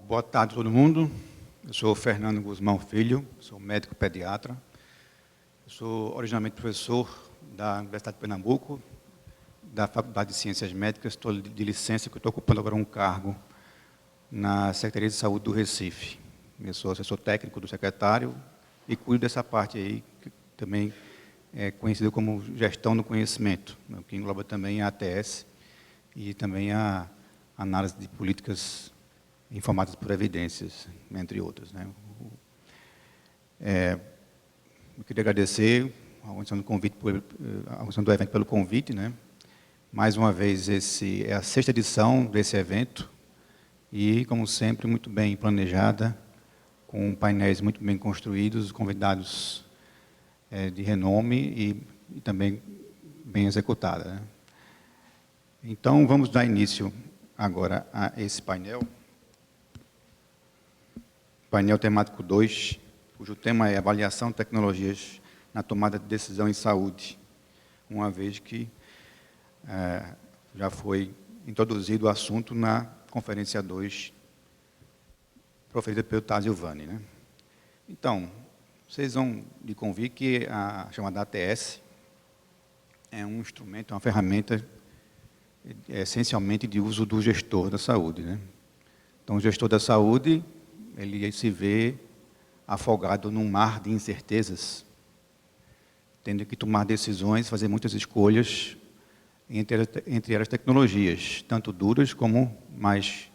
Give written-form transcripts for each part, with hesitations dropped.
Boa tarde a todo mundo. Eu sou Fernando Guzmão Filho, sou médico pediatra. Eu sou originalmente professor da Universidade de Pernambuco, da Faculdade de Ciências Médicas, estou de licença, que estou ocupando agora um cargo na Secretaria de Saúde do Recife. Eu sou assessor técnico do secretário e cuido dessa parte aí, que também é conhecida como gestão do conhecimento, que engloba também a ATS e também a análise de políticas informadas por evidências, entre outras, né? Eu queria agradecer a organização do evento pelo convite, né? Mais uma vez, esse é a 6ª edição desse evento e, como sempre, muito bem planejada, com painéis muito bem construídos, convidados de renome e também bem executada, né? Então, vamos dar início agora a esse painel. Painel temático 2, cujo tema é avaliação de tecnologias na tomada de decisão em saúde, uma vez que já foi introduzido o assunto na conferência 2, proferida pelo Tásio Vani, né? Então, vocês vão me convir que a chamada ATS é um instrumento, uma ferramenta essencialmente de uso do gestor da saúde, né? Então, o gestor da saúde, ele se vê afogado num mar de incertezas, tendo que tomar decisões, fazer muitas escolhas entre as tecnologias, tanto duras como mais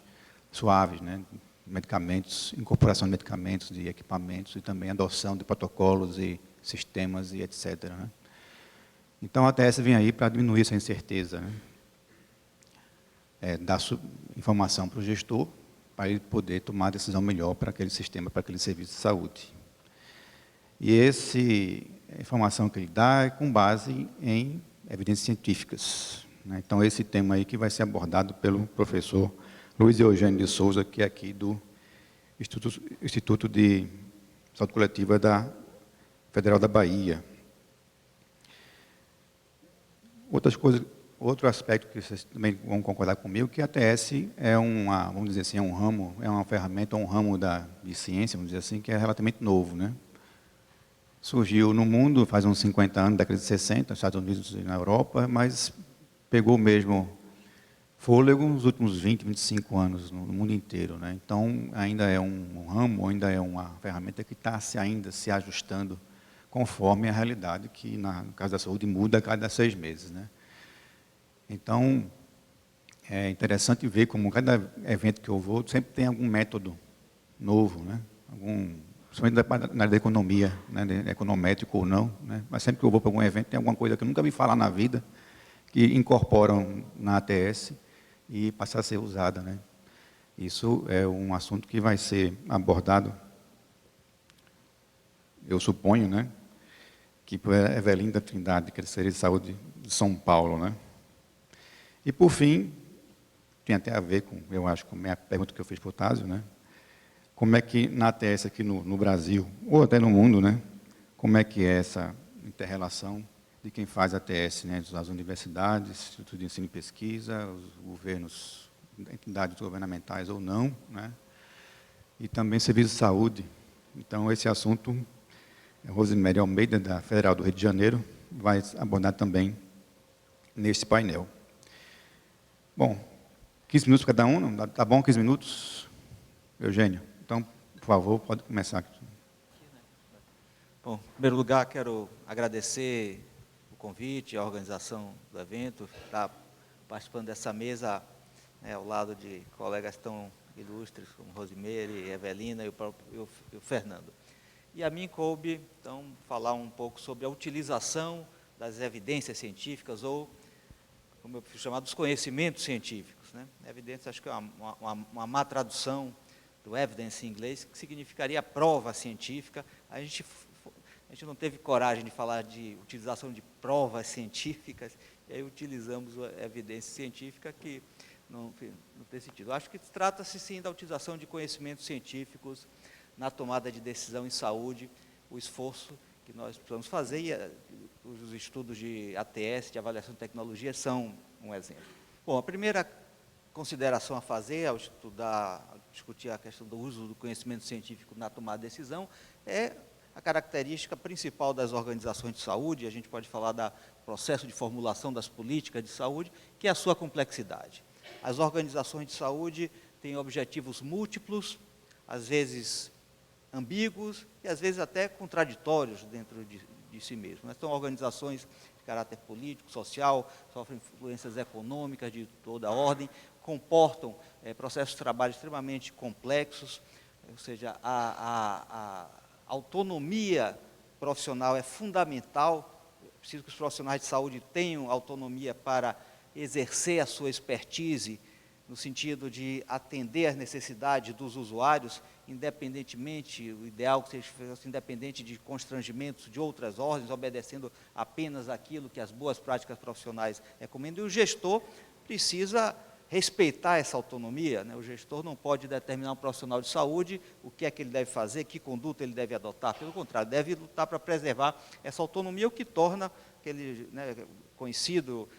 suaves, né? Medicamentos, incorporação de medicamentos, de equipamentos e também adoção de protocolos e sistemas e etc., né? Então, a ATS vem aí para diminuir essa incerteza, né? Dar informação para o gestor, para ele poder tomar a decisão melhor para aquele sistema, para aquele serviço de saúde. E essa informação que ele dá é com base em evidências científicas, né? Então, esse tema aí que vai ser abordado pelo professor Luiz Eugênio de Souza, que é aqui do Instituto de Saúde Coletiva da Federal da Bahia. Outro aspecto que vocês também vão concordar comigo, que a ATS é vamos dizer assim, é um ramo, é uma ferramenta, um ramo de ciência, vamos dizer assim, que é relativamente novo, né? Surgiu no mundo faz uns 50 anos, década de 60, nos Estados Unidos e na Europa, mas pegou mesmo fôlego nos últimos 20, 25 anos no mundo inteiro, né? Então, ainda é um ramo, ainda é uma ferramenta que está ainda se ajustando conforme a realidade que, no caso da saúde, muda a cada 6 meses, né? Então, é interessante ver como cada evento que eu vou sempre tem algum método novo, né? Principalmente na área da economia, né? Econométrico ou não, né? Mas sempre que eu vou para algum evento tem alguma coisa que eu nunca vi falar na vida, que incorporam na ATS e passa a ser usada, né? Isso é um assunto que vai ser abordado, eu suponho, né? Que por Evelinda Trindade, que é da Secretaria de Saúde de São Paulo, né? E, por fim, tem até a ver com, eu acho, com a pergunta que eu fiz para o Tásio, né? Como é que na ATS aqui no Brasil, ou até no mundo, né? Como é que é essa inter-relação de quem faz ATS, né? As universidades, institutos de ensino e pesquisa, os governos, entidades governamentais ou não, né? E também serviço de saúde. Então, esse assunto, a Rosemary Almeida, da Federal do Rio de Janeiro, vai abordar também nesse painel. Bom, 15 minutos para cada um, não? Tá bom 15 minutos? Eugênio, então, por favor, pode começar. Bom, em primeiro lugar, quero agradecer o convite, a organização do evento, estar participando dessa mesa, né, ao lado de colegas tão ilustres como Rosemary, Evelina e o Fernando. E a mim coube, então, falar um pouco sobre a utilização das evidências científicas ou, como eu fui chamar, dos conhecimentos científicos, né? Evidência, acho que é uma má tradução do evidence em inglês, que significaria prova científica. A gente não teve coragem de falar de utilização de provas científicas, e aí utilizamos a evidência científica, que não tem sentido. Acho que trata-se, sim, da utilização de conhecimentos científicos na tomada de decisão em saúde, o esforço que nós precisamos fazer, e os estudos de ATS, de avaliação de tecnologia, são um exemplo. Bom, a primeira consideração a fazer ao estudar discutir a questão do uso do conhecimento científico na tomada de decisão, é a característica principal das organizações de saúde. A gente pode falar do processo de formulação das políticas de saúde, que é a sua complexidade. As organizações de saúde têm objetivos múltiplos, às vezes ambíguos e às vezes até contraditórios dentro de si mesmas. São organizações de caráter político, social, sofrem influências econômicas de toda ordem, comportam processos de trabalho extremamente complexos, ou seja, a autonomia profissional é fundamental. É preciso que os profissionais de saúde tenham autonomia para exercer a sua expertise, no sentido de atender às necessidades dos usuários, independentemente, o ideal que seja independente de constrangimentos de outras ordens, obedecendo apenas aquilo que as boas práticas profissionais recomendam. E o gestor precisa respeitar essa autonomia, né? O gestor não pode determinar um profissional de saúde o que é que ele deve fazer, que conduta ele deve adotar. Pelo contrário, deve lutar para preservar essa autonomia, o que torna aquele, né, conhecido,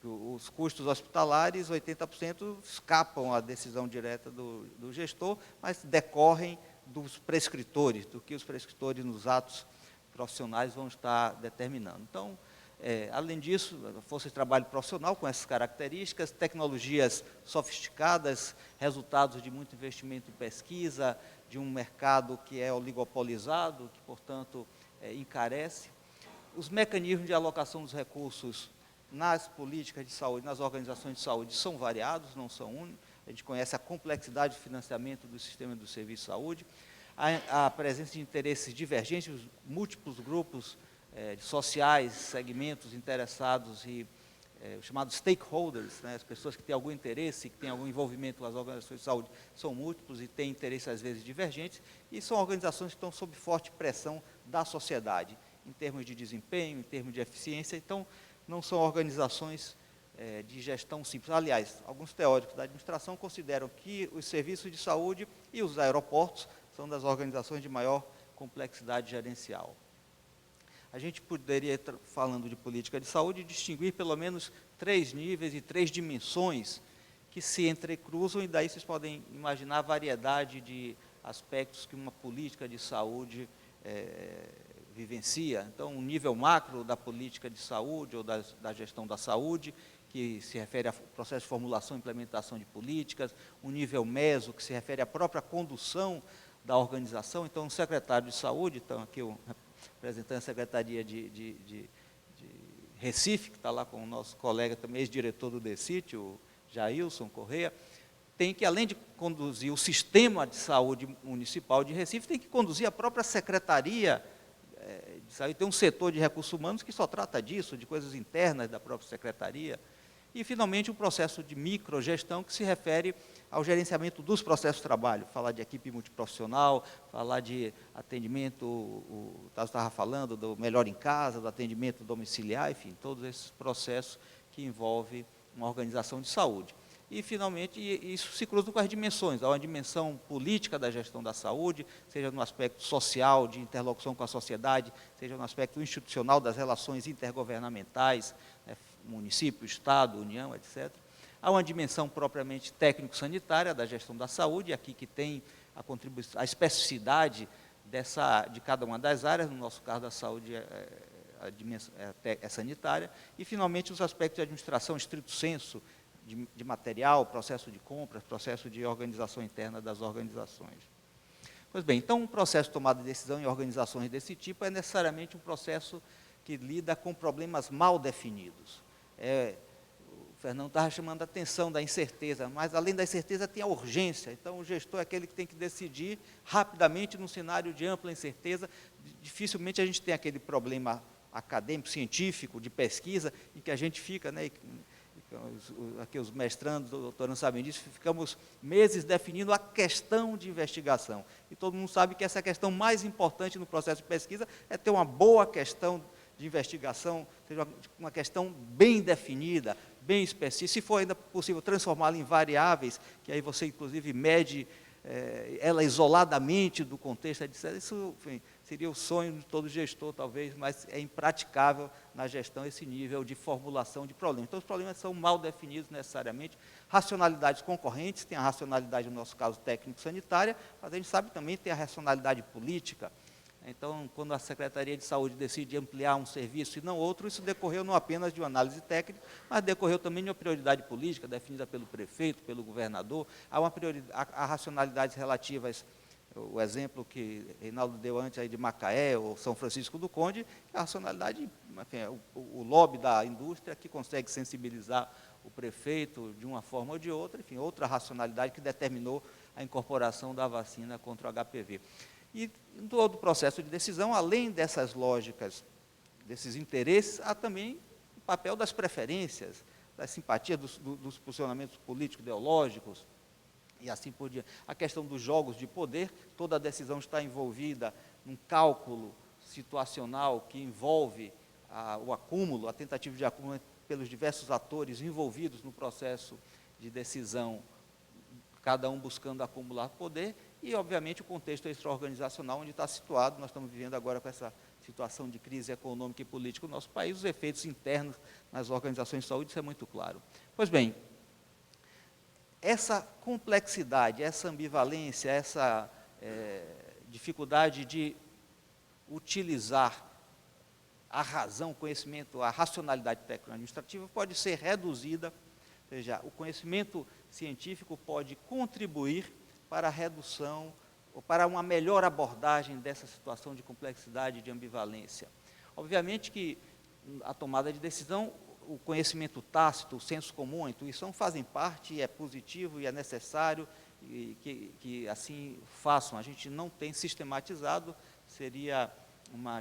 os custos hospitalares, 80% escapam à decisão direta do gestor, mas decorrem dos prescritores, do que os prescritores nos atos profissionais vão estar determinando. Então, além disso, a força de trabalho profissional com essas características, tecnologias sofisticadas, resultados de muito investimento em pesquisa, de um mercado que é oligopolizado, que, portanto, encarece. Os mecanismos de alocação dos recursos nas políticas de saúde, nas organizações de saúde, são variados, não são únicos. A gente conhece a complexidade de financiamento do sistema do serviço de saúde, a presença de interesses divergentes, múltiplos grupos sociais, segmentos interessados e os chamados stakeholders, né, as pessoas que têm algum interesse, que têm algum envolvimento com as organizações de saúde, são múltiplos e têm interesses às vezes divergentes, e são organizações que estão sob forte pressão da sociedade, em termos de desempenho, em termos de eficiência. Então, não são organizações de gestão simples. Aliás, alguns teóricos da administração consideram que os serviços de saúde e os aeroportos são das organizações de maior complexidade gerencial. A gente poderia, falando de política de saúde, distinguir pelo menos 3 níveis e 3 dimensões que se entrecruzam, e daí vocês podem imaginar a variedade de aspectos que uma política de saúde vivencia. Então, o nível macro da política de saúde ou da gestão da saúde, que se refere ao processo de formulação e implementação de políticas, o nível meso, que se refere à própria condução da organização. Então, o secretário de saúde, então aqui o representante da Secretaria de Recife, que está lá com o nosso colega também, ex-diretor do DECIT, o Jailson Correia, tem que, além de conduzir o sistema de saúde municipal de Recife, tem que conduzir a própria secretaria de saúde. Tem um setor de recursos humanos que só trata disso, de coisas internas da própria secretaria. E, finalmente, um processo de microgestão que se refere ao gerenciamento dos processos de trabalho, falar de equipe multiprofissional, falar de atendimento, o Tasso estava falando do melhor em casa, do atendimento domiciliar, enfim, todos esses processos que envolvem uma organização de saúde. E, finalmente, isso se cruza com as dimensões. Há uma dimensão política da gestão da saúde, seja no aspecto social, de interlocução com a sociedade, seja no aspecto institucional das relações intergovernamentais, né, município, Estado, União, etc. Há uma dimensão propriamente técnico-sanitária da gestão da saúde, aqui que tem a contribuição, a especificidade de cada uma das áreas. No nosso caso da saúde, a dimensão é sanitária. E, finalmente, os aspectos de administração, estrito senso, de material, processo de compras, processo de organização interna das organizações. Pois bem, então, um processo de tomada de decisão em organizações desse tipo é necessariamente um processo que lida com problemas mal definidos. O Fernando estava chamando a atenção da incerteza, mas, além da incerteza, tem a urgência. Então, o gestor é aquele que tem que decidir rapidamente num cenário de ampla incerteza. Dificilmente a gente tem aquele problema acadêmico, científico, de pesquisa, em que a gente fica, né, aqui os mestrandos, o doutorando sabem disso, ficamos meses definindo a questão de investigação. E todo mundo sabe que essa questão mais importante no processo de pesquisa é ter uma boa questão de investigação, seja uma questão bem definida, bem específica. Se for ainda possível transformá-la em variáveis, que aí você, inclusive, mede ela isoladamente do contexto, etc. Isso, enfim, seria o sonho de todo gestor, talvez, mas é impraticável na gestão esse nível de formulação de problemas. Então, os problemas são mal definidos necessariamente, racionalidades concorrentes, tem a racionalidade, no nosso caso, técnico-sanitária, mas a gente sabe também tem a racionalidade política. Então, quando a Secretaria de Saúde decide ampliar um serviço e não outro, isso decorreu não apenas de uma análise técnica, mas decorreu também de uma prioridade política definida pelo prefeito, pelo governador. Há racionalidades relativas, o exemplo que Reinaldo deu antes aí de Macaé ou São Francisco do Conde, a racionalidade, enfim, o lobby da indústria que consegue sensibilizar o prefeito de uma forma ou de outra, enfim, outra racionalidade que determinou a incorporação da vacina contra o HPV. E em todo o processo de decisão, além dessas lógicas, desses interesses, há também o papel das preferências, das simpatias, dos posicionamentos políticos, ideológicos, e assim por diante. A questão dos jogos de poder, toda a decisão está envolvida num cálculo situacional que envolve o acúmulo, a tentativa de acúmulo pelos diversos atores envolvidos no processo de decisão, cada um buscando acumular poder, e, obviamente, o contexto extraorganizacional onde está situado. Nós estamos vivendo agora com essa situação de crise econômica e política no nosso país, os efeitos internos nas organizações de saúde, isso é muito claro. Pois bem, essa complexidade, essa ambivalência, essa dificuldade de utilizar a razão, o conhecimento, a racionalidade técnico-administrativa pode ser reduzida, ou seja, o conhecimento científico pode contribuir para a redução ou para uma melhor abordagem dessa situação de complexidade e de ambivalência. Obviamente que a tomada de decisão, o conhecimento tácito, o senso comum, a intuição fazem parte, e é positivo e é necessário que assim façam. A gente não tem sistematizado, seria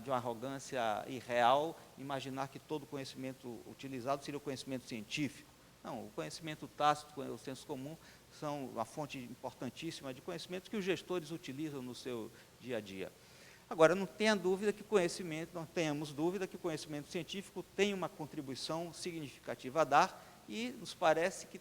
de uma arrogância irreal imaginar que todo conhecimento utilizado seria o conhecimento científico. Não, o conhecimento tácito, o senso comum, são uma fonte importantíssima de conhecimentos que os gestores utilizam no seu dia a dia. Agora, não tenhamos dúvida que o conhecimento científico tem uma contribuição significativa a dar, e nos parece que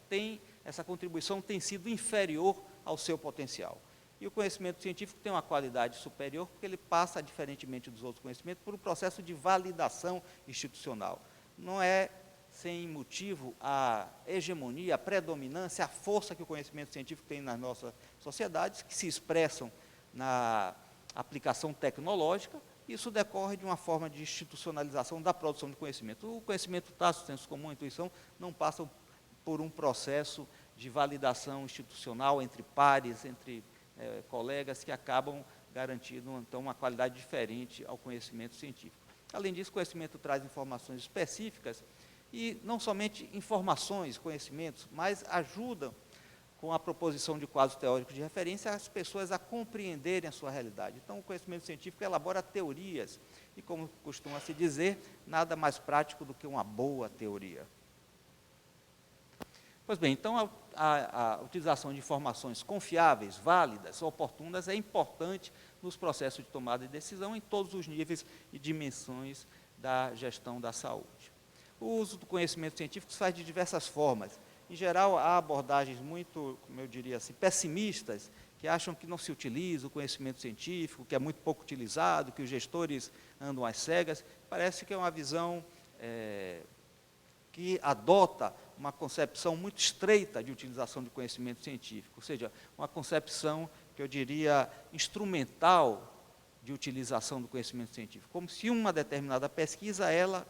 essa contribuição tem sido inferior ao seu potencial. E o conhecimento científico tem uma qualidade superior, porque ele passa, diferentemente dos outros conhecimentos, por um processo de validação institucional. Não é sem motivo a hegemonia, a predominância, a força que o conhecimento científico tem nas nossas sociedades, que se expressam na aplicação tecnológica. Isso decorre de uma forma de institucionalização da produção de conhecimento. O conhecimento tácito, senso comum, a intuição, não passam por um processo de validação institucional entre pares, entre colegas, que acabam garantindo, então, uma qualidade diferente ao conhecimento científico. Além disso, o conhecimento traz informações específicas, e não somente informações, conhecimentos, mas ajudam, com a proposição de quadros teóricos de referência, as pessoas a compreenderem a sua realidade. Então, o conhecimento científico elabora teorias, e, como costuma se dizer, nada mais prático do que uma boa teoria. Pois bem, então, a utilização de informações confiáveis, válidas, oportunas, é importante nos processos de tomada de decisão em todos os níveis e dimensões da gestão da saúde. O uso do conhecimento científico se faz de diversas formas. Em geral, há abordagens muito, como eu diria assim, pessimistas, que acham que não se utiliza o conhecimento científico, que é muito pouco utilizado, que os gestores andam às cegas. Parece que é uma visão que adota uma concepção muito estreita de utilização do conhecimento científico, ou seja, uma concepção, que eu diria, instrumental de utilização do conhecimento científico, como se uma determinada pesquisa, ela,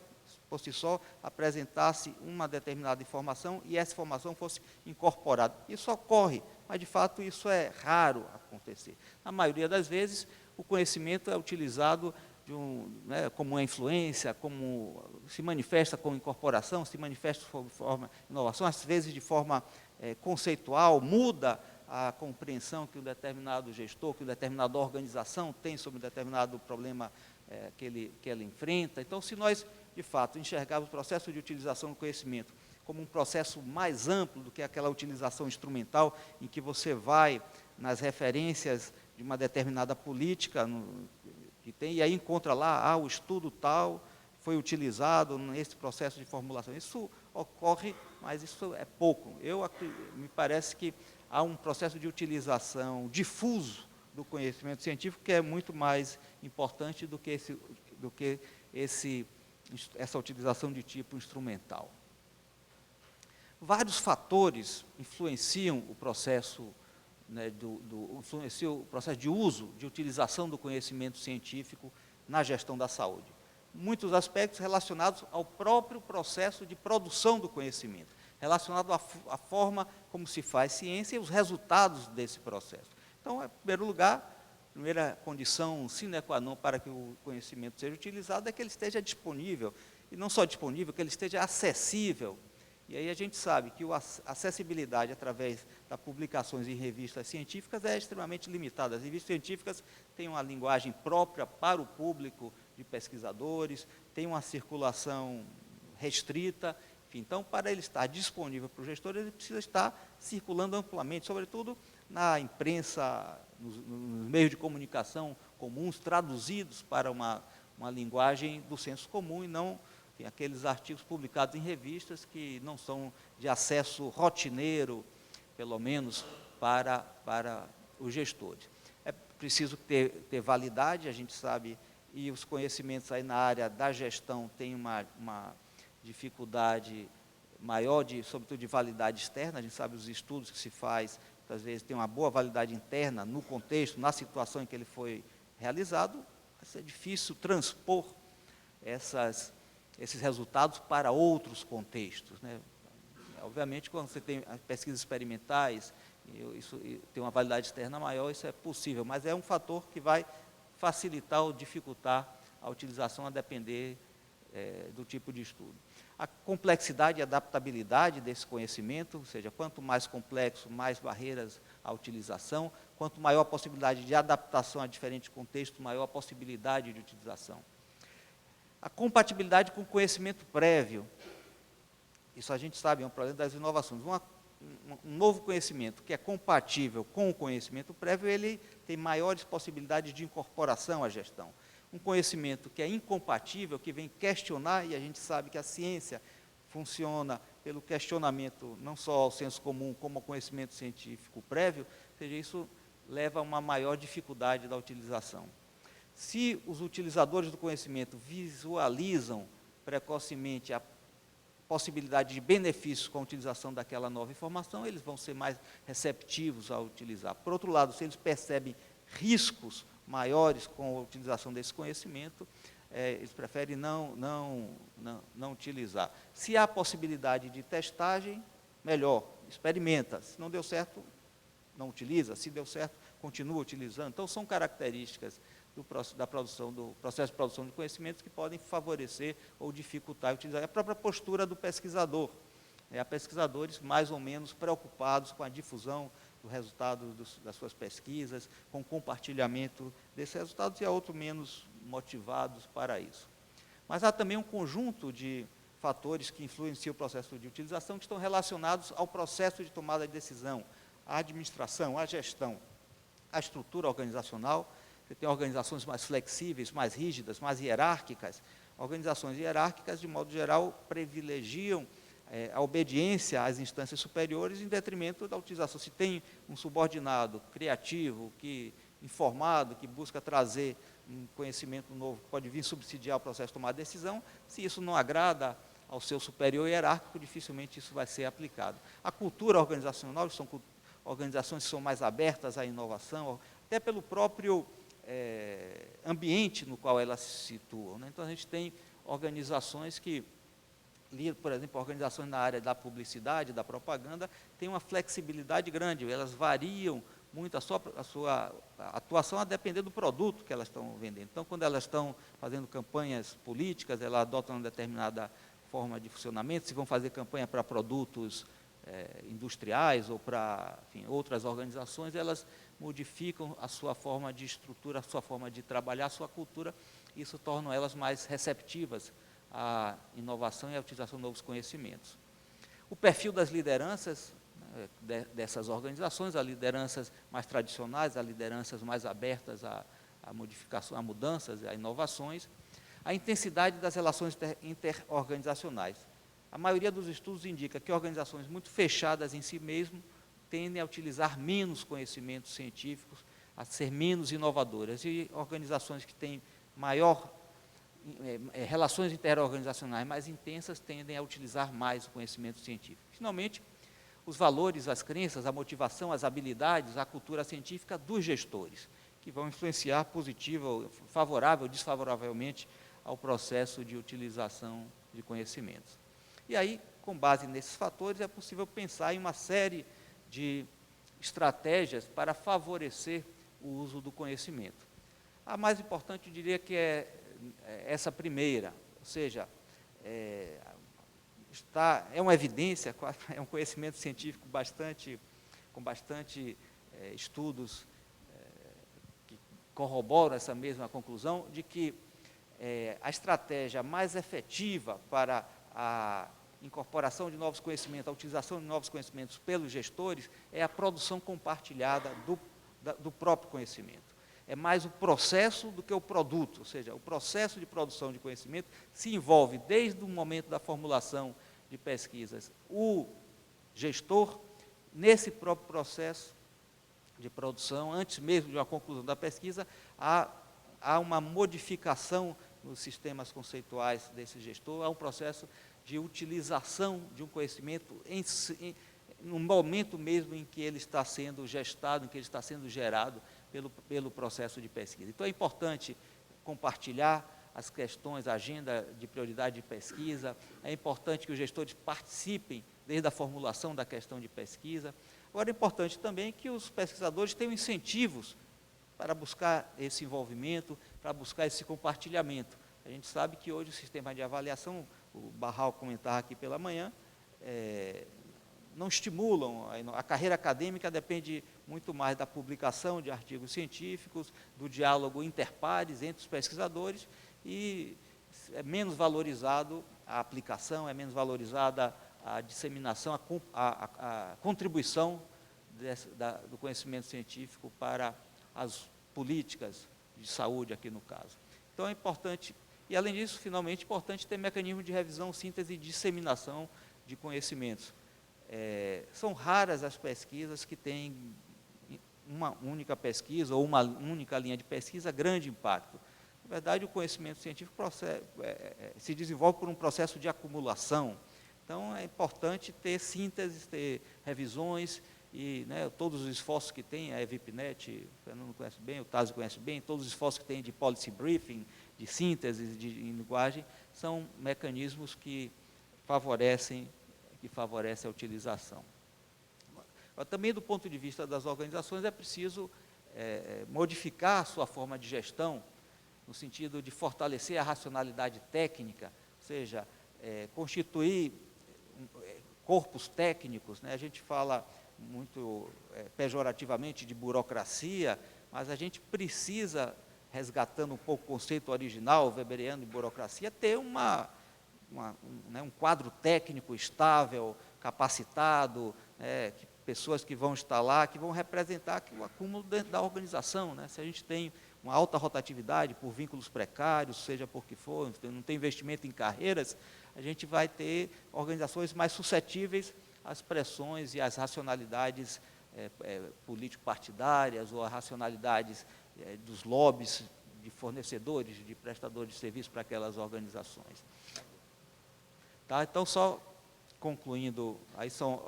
por si só, apresentasse uma determinada informação e essa informação fosse incorporada. Isso ocorre, mas, de fato, isso é raro acontecer. Na maioria das vezes, o conhecimento é utilizado como uma influência, como se manifesta como incorporação, se manifesta de forma inovação, às vezes de forma conceitual, muda a compreensão que um determinado gestor, que uma determinada organização tem sobre um determinado problema que ela enfrenta. Então, se nós, de fato, enxergarmos o processo de utilização do conhecimento como um processo mais amplo do que aquela utilização instrumental, em que você vai nas referências de uma determinada política, que tem, e aí encontra lá, o estudo tal foi utilizado nesse processo de formulação. Isso ocorre, mas isso é pouco. Me parece que há um processo de utilização difuso do conhecimento científico, que é muito mais importante do que essa utilização de tipo instrumental. Vários fatores influenciam o processo, né, influenciam o processo de uso, de utilização do conhecimento científico na gestão da saúde. Muitos aspectos relacionados ao próprio processo de produção do conhecimento, relacionado à forma como se faz ciência e os resultados desse processo. Então, em primeiro lugar, a primeira condição sine qua non para que o conhecimento seja utilizado é que ele esteja disponível, e não só disponível, que ele esteja acessível. E aí a gente sabe que a acessibilidade através das publicações em revistas científicas é extremamente limitada. As revistas científicas têm uma linguagem própria para o público de pesquisadores, têm uma circulação restrita. Enfim, então, para ele estar disponível para o gestor, ele precisa estar circulando amplamente, sobretudo na imprensa, nos meios de comunicação comuns, traduzidos para uma linguagem do senso comum e não aqueles artigos publicados em revistas que não são de acesso rotineiro, pelo menos, para os gestores. É preciso ter validade, a gente sabe, e os conhecimentos aí na área da gestão têm uma dificuldade maior, sobretudo de validade externa. A gente sabe os estudos que se faz, às vezes tem uma boa validade interna no contexto, na situação em que ele foi realizado, mas é difícil transpor esses resultados para outros contextos, né? Obviamente, quando você tem pesquisas experimentais, isso tem uma validade externa maior, isso é possível, mas é um fator que vai facilitar ou dificultar a utilização a depender do tipo de estudo. A complexidade e adaptabilidade desse conhecimento, ou seja, quanto mais complexo, mais barreiras à utilização, quanto maior a possibilidade de adaptação a diferentes contextos, maior a possibilidade de utilização. A compatibilidade com o conhecimento prévio, isso a gente sabe, é um problema das inovações. Um novo conhecimento que é compatível com o conhecimento prévio, ele tem maiores possibilidades de incorporação à gestão. Um conhecimento que é incompatível, que vem questionar, e a gente sabe que a ciência funciona pelo questionamento, não só ao senso comum, como ao conhecimento científico prévio, ou seja, isso leva a uma maior dificuldade da utilização. Se os utilizadores do conhecimento visualizam precocemente a possibilidade de benefícios com a utilização daquela nova informação, eles vão ser mais receptivos a utilizar. Por outro lado, se eles percebem riscos maiores com a utilização desse conhecimento, eles preferem não utilizar. Se há possibilidade de testagem, melhor, experimenta. Se não deu certo, não utiliza. Se deu certo, continua utilizando. Então, são características do processo de produção de conhecimentos que podem favorecer ou dificultar a utilização. A própria postura do pesquisador. Há pesquisadores mais ou menos preocupados com a difusão do resultado das suas pesquisas, com o compartilhamento desses resultados, e há outros menos motivados para isso. Mas há também um conjunto de fatores que influenciam o processo de utilização, que estão relacionados ao processo de tomada de decisão, à administração, à gestão, à estrutura organizacional. Você tem organizações mais flexíveis, mais rígidas, mais hierárquicas. Organizações hierárquicas, de modo geral, privilegiam a obediência às instâncias superiores em detrimento da utilização. Se tem um subordinado criativo, informado, que busca trazer um conhecimento novo, que pode vir subsidiar o processo de tomar decisão, se isso não agrada ao seu superior hierárquico, dificilmente isso vai ser aplicado. A cultura organizacional, são organizações que são mais abertas à inovação, até pelo próprio ambiente no qual elas se situam, né? Então, a gente tem organizações que, por exemplo, organizações na área da publicidade, da propaganda, têm uma flexibilidade grande, elas variam muito a sua atuação a depender do produto que elas estão vendendo. Então, quando elas estão fazendo campanhas políticas, elas adotam uma determinada forma de funcionamento. Se vão fazer campanha para produtos industriais ou para, enfim, outras organizações, elas modificam a sua forma de estrutura, a sua forma de trabalhar, a sua cultura, e isso torna elas mais receptivas à inovação e à utilização de novos conhecimentos. O perfil das lideranças dessas organizações, as lideranças mais tradicionais, as lideranças mais abertas à modificação, a mudanças, a inovações, a intensidade das relações interorganizacionais. A maioria dos estudos indica que organizações muito fechadas em si mesmas tendem a utilizar menos conhecimentos científicos, a ser menos inovadoras, e organizações que têm relações interorganizacionais mais intensas tendem a utilizar mais o conhecimento científico. Finalmente, os valores, as crenças, a motivação, as habilidades, a cultura científica dos gestores, que vão influenciar positiva, favorável ou desfavoravelmente ao processo de utilização de conhecimentos. E aí, com base nesses fatores, é possível pensar em uma série de estratégias para favorecer o uso do conhecimento. A mais importante, eu diria que é essa primeira, ou seja, é uma evidência, é um conhecimento científico com bastante estudos que corroboram essa mesma conclusão, de que a estratégia mais efetiva para a incorporação de novos conhecimentos, a utilização de novos conhecimentos pelos gestores, é a produção compartilhada do próprio conhecimento. É mais o processo do que o produto, ou seja, o processo de produção de conhecimento se envolve desde o momento da formulação de pesquisas. O gestor, nesse próprio processo de produção, antes mesmo de uma conclusão da pesquisa, há uma modificação nos sistemas conceituais desse gestor, há um processo de utilização de um conhecimento no momento mesmo em que ele está sendo gestado, em que ele está sendo gerado pelo processo de pesquisa. Então, é importante compartilhar as questões, a agenda de prioridade de pesquisa, é importante que os gestores participem desde a formulação da questão de pesquisa. Agora, é importante também que os pesquisadores tenham incentivos para buscar esse envolvimento, para buscar esse compartilhamento. A gente sabe que hoje o sistema de avaliação, o Barral comentava aqui pela manhã, não estimulam, a carreira acadêmica depende muito mais da publicação de artigos científicos, do diálogo interpares entre os pesquisadores, e é menos valorizado a aplicação, é menos valorizada a disseminação, a contribuição do conhecimento científico para as políticas de saúde, aqui no caso. Então, é importante, e além disso, finalmente, é importante ter mecanismo de revisão, síntese e disseminação de conhecimentos. São raras as pesquisas que têm uma única pesquisa ou uma única linha de pesquisa grande impacto. Na verdade, o conhecimento científico se desenvolve por um processo de acumulação. Então, é importante ter sínteses, ter revisões, e todos os esforços que tem, a EVIPNet, o Fernando conhece bem, o Tasso conhece bem, todos os esforços que tem de policy briefing, de síntese em linguagem, são mecanismos que favorecem a utilização. Também, do ponto de vista das organizações, é preciso modificar a sua forma de gestão, no sentido de fortalecer a racionalidade técnica, ou seja, constituir corpos técnicos. A gente fala muito pejorativamente de burocracia, mas a gente precisa, resgatando um pouco o conceito original, weberiano de burocracia, ter um quadro técnico estável, capacitado, pessoas que vão estar lá, que vão representar o acúmulo dentro da organização. Se a gente tem uma alta rotatividade por vínculos precários, seja por que for, não tem investimento em carreiras, a gente vai ter organizações mais suscetíveis às pressões e às racionalidades político-partidárias ou às racionalidades dos lobbies de fornecedores, de prestadores de serviço para aquelas organizações. Tá? Então, só concluindo, aí são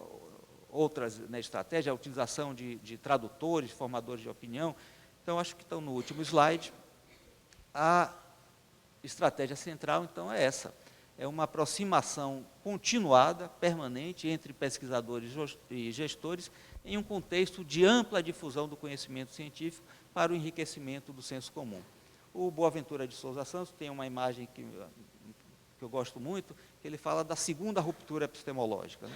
outras estratégias, a utilização de tradutores, formadores de opinião. Então, acho que estão no último slide. A estratégia central, então, é essa. É uma aproximação continuada, permanente, entre pesquisadores e gestores, em um contexto de ampla difusão do conhecimento científico para o enriquecimento do senso comum. O Boaventura de Souza Santos tem uma imagem que eu gosto muito, que ele fala da segunda ruptura epistemológica.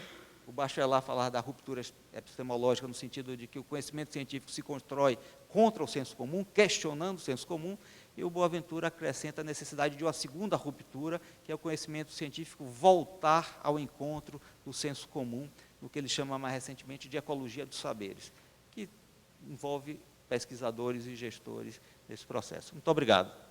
O Bachelard falava da ruptura epistemológica no sentido de que o conhecimento científico se constrói contra o senso comum, questionando o senso comum, e o Boaventura acrescenta a necessidade de uma segunda ruptura, que é o conhecimento científico voltar ao encontro do senso comum, no que ele chama mais recentemente de ecologia dos saberes, que envolve pesquisadores e gestores nesse processo. Muito obrigado.